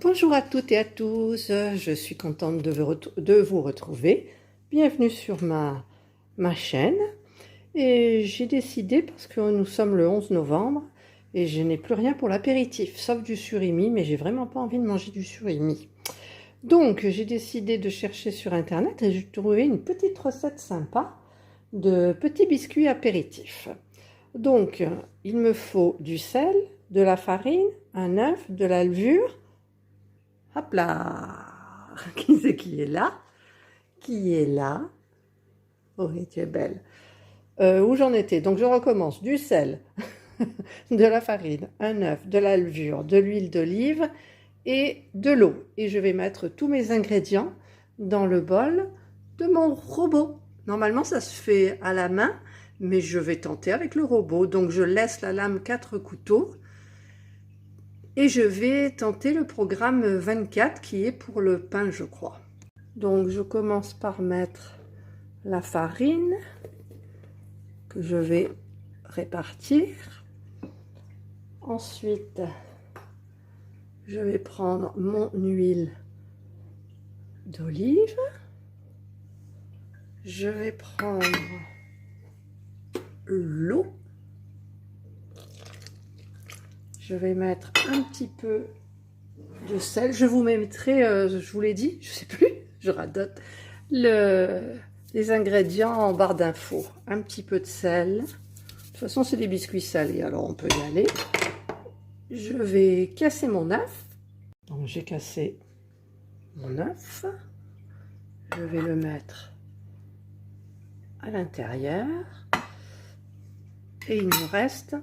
Bonjour à toutes et à tous, je suis contente de vous retrouver. Bienvenue sur ma chaîne. Et j'ai décidé, parce que nous sommes le 11 novembre, et je n'ai plus rien pour l'apéritif, sauf du surimi, mais j'ai vraiment pas envie de manger du surimi. Donc j'ai décidé de chercher sur internet et j'ai trouvé une petite recette sympa de petits biscuits apéritifs. Donc il me faut du sel, de la farine, un œuf, de la levure. Hop là! Qui c'est qui est là? Qui est là? Oh, oui, tu es belle. Où j'en étais? Donc je recommence. Du sel, de la farine, un œuf, de la levure, de l'huile d'olive et de l'eau. Et je vais mettre tous mes ingrédients dans le bol de mon robot. Normalement, ça se fait à la main, mais je vais tenter avec le robot. Donc je laisse la lame 4 couteaux. Et je vais tenter le programme 24 qui est pour le pain, je crois. Donc je commence par mettre la farine que je vais répartir. Ensuite, je vais prendre mon huile d'olive. Je vais prendre l'eau. Je vais mettre un petit peu de sel. Je vous mettrai, je vous l'ai dit, je sais plus, je radote, les ingrédients en barre d'infos. Un petit peu de sel. De toute façon, c'est des biscuits salés, alors on peut y aller. Je vais casser mon œuf. Donc j'ai cassé mon œuf. Je vais le mettre à l'intérieur. Et il me reste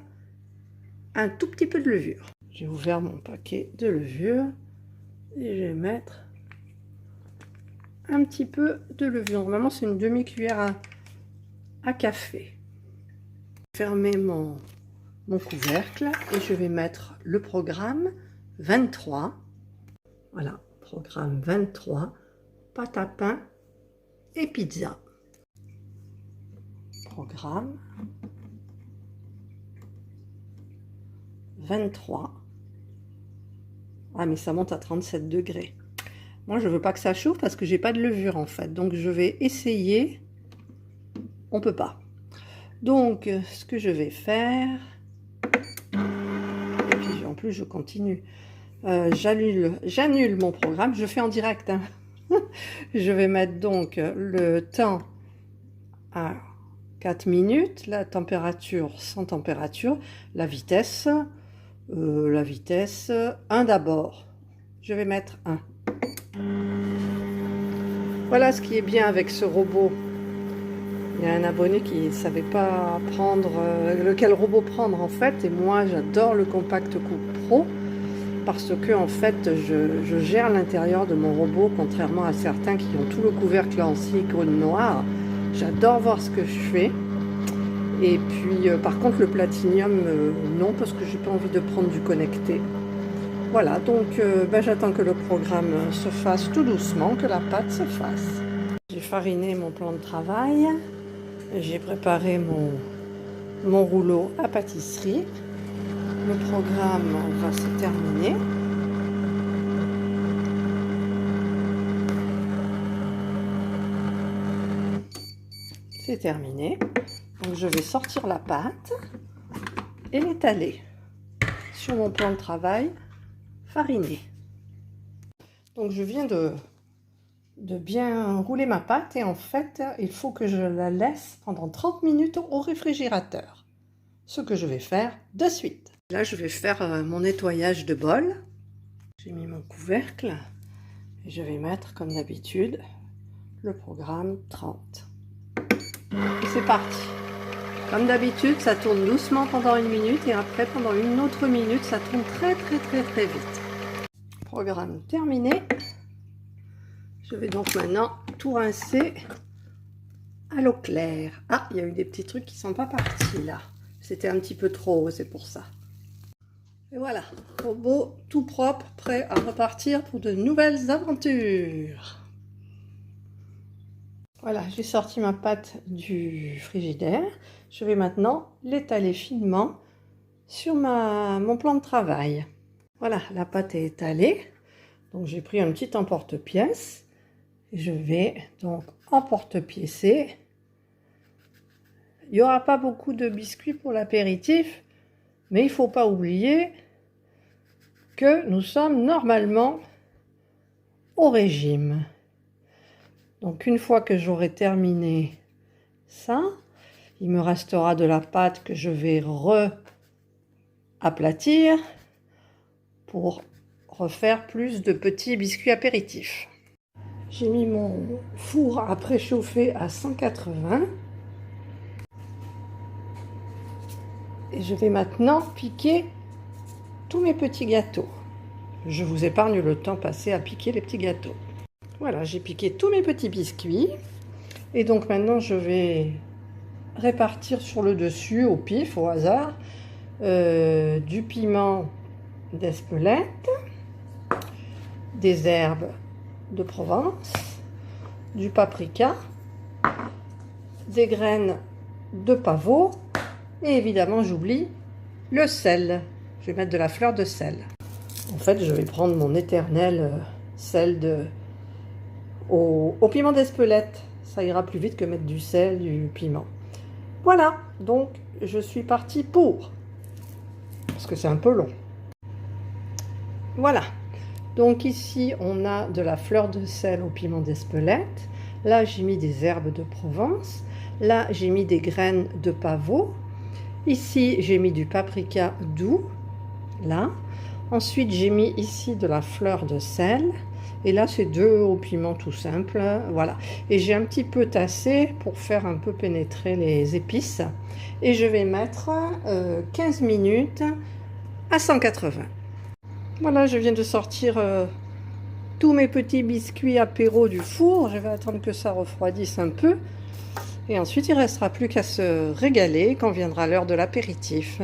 un tout petit peu de levure. J'ai ouvert mon paquet de levure et je vais mettre un petit peu de levure. Normalement, c'est une demi-cuillère à café. Fermer mon couvercle et je vais mettre le programme 23. Voilà, programme 23, pâte à pain et pizza. Programme 23. Ah, mais ça monte à 37 degrés. Moi, je veux pas que ça chauffe parce que j'ai pas de levure en fait. Donc, je vais essayer. On peut pas. Donc, ce que je vais faire. Et puis, en plus, je continue. J'annule mon programme. Je fais en direct. Hein. Je vais mettre donc le temps à 4 minutes. La température sans température. La vitesse 1 d'abord. Je vais mettre 1. Voilà ce qui est bien avec ce robot. Il y a un abonné qui ne savait pas prendre lequel robot prendre en fait. Et moi, j'adore le Compact Coupe Pro parce que en fait, je gère l'intérieur de mon robot, contrairement à certains qui ont tout le couvercle en silicone noir. J'adore voir ce que je fais. Et puis, par contre, le platinium, non, parce que j'ai pas envie de prendre du connecté. Voilà, donc j'attends que le programme se fasse tout doucement, que la pâte se fasse. J'ai fariné mon plan de travail. J'ai préparé mon rouleau à pâtisserie. Le programme va se terminer. C'est terminé. Donc je vais sortir la pâte et l'étaler sur mon plan de travail fariné. Donc je viens de bien rouler ma pâte et en fait il faut que je la laisse pendant 30 minutes au réfrigérateur. Ce que je vais faire de suite. Là je vais faire mon nettoyage de bol. J'ai mis mon couvercle et je vais mettre comme d'habitude le programme 30. Et c'est parti. Comme d'habitude, ça tourne doucement pendant 1 minute et après, pendant une autre minute, ça tourne très vite. Programme terminé. Je vais donc maintenant tout rincer à l'eau claire. Ah, il y a eu des petits trucs qui ne sont pas partis là. C'était un petit peu trop haut, c'est pour ça. Et voilà, robot tout propre, prêt à repartir pour de nouvelles aventures. Voilà, j'ai sorti ma pâte du frigidaire. Je vais maintenant l'étaler finement sur mon plan de travail. Voilà, la pâte est étalée. Donc j'ai pris un petit emporte-pièce et je vais donc emporte-piécer. Il n'y aura pas beaucoup de biscuits pour l'apéritif, mais il ne faut pas oublier que nous sommes normalement au régime. Donc une fois que j'aurai terminé ça, il me restera de la pâte que je vais aplatir pour refaire plus de petits biscuits apéritifs. J'ai mis mon four à préchauffer à 180 et je vais maintenant piquer tous mes petits gâteaux. Je vous épargne le temps passé à piquer les petits gâteaux. Voilà, j'ai piqué tous mes petits biscuits et donc maintenant je vais répartir sur le dessus au pif, au hasard, du piment d'Espelette, des herbes de Provence, du paprika, des graines de pavot et évidemment j'oublie le sel. Je vais mettre de la fleur de sel. En fait, je vais prendre mon éternel sel au piment d'Espelette. Ça ira plus vite que mettre du sel, du piment. Voilà, donc je suis partie pour, parce que c'est un peu long. Voilà, donc ici on a de la fleur de sel au piment d'Espelette. Là j'ai mis des herbes de Provence. Là j'ai mis des graines de pavot. Ici j'ai mis du paprika doux. Là. Ensuite j'ai mis ici de la fleur de sel. Et là c'est 2 au piment tout simple. Voilà. Et j'ai un petit peu tassé pour faire un peu pénétrer les épices. Et je vais mettre 15 minutes à 180. Voilà, je viens de sortir tous mes petits biscuits apéro du four. Je vais attendre que ça refroidisse un peu. Et ensuite, il ne restera plus qu'à se régaler quand viendra l'heure de l'apéritif.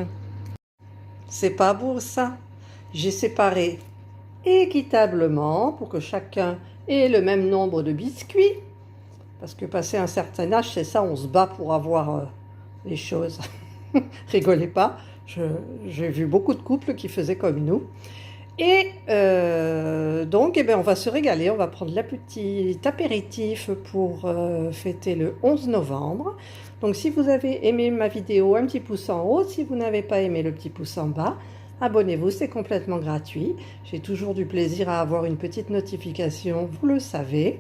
C'est pas beau ça? J'ai séparé équitablement pour que chacun ait le même nombre de biscuits. Parce que passé un certain âge, c'est ça, on se bat pour avoir les choses. Rigolez pas, j'ai vu beaucoup de couples qui faisaient comme nous. Et donc, on va se régaler, on va prendre la petite apéritif pour fêter le 11 novembre. Donc, si vous avez aimé ma vidéo, un petit pouce en haut. Si vous n'avez pas aimé, le petit pouce en bas. Abonnez-vous, c'est complètement gratuit. J'ai toujours du plaisir à avoir une petite notification, vous le savez.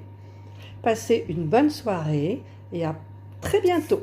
Passez une bonne soirée et à très bientôt.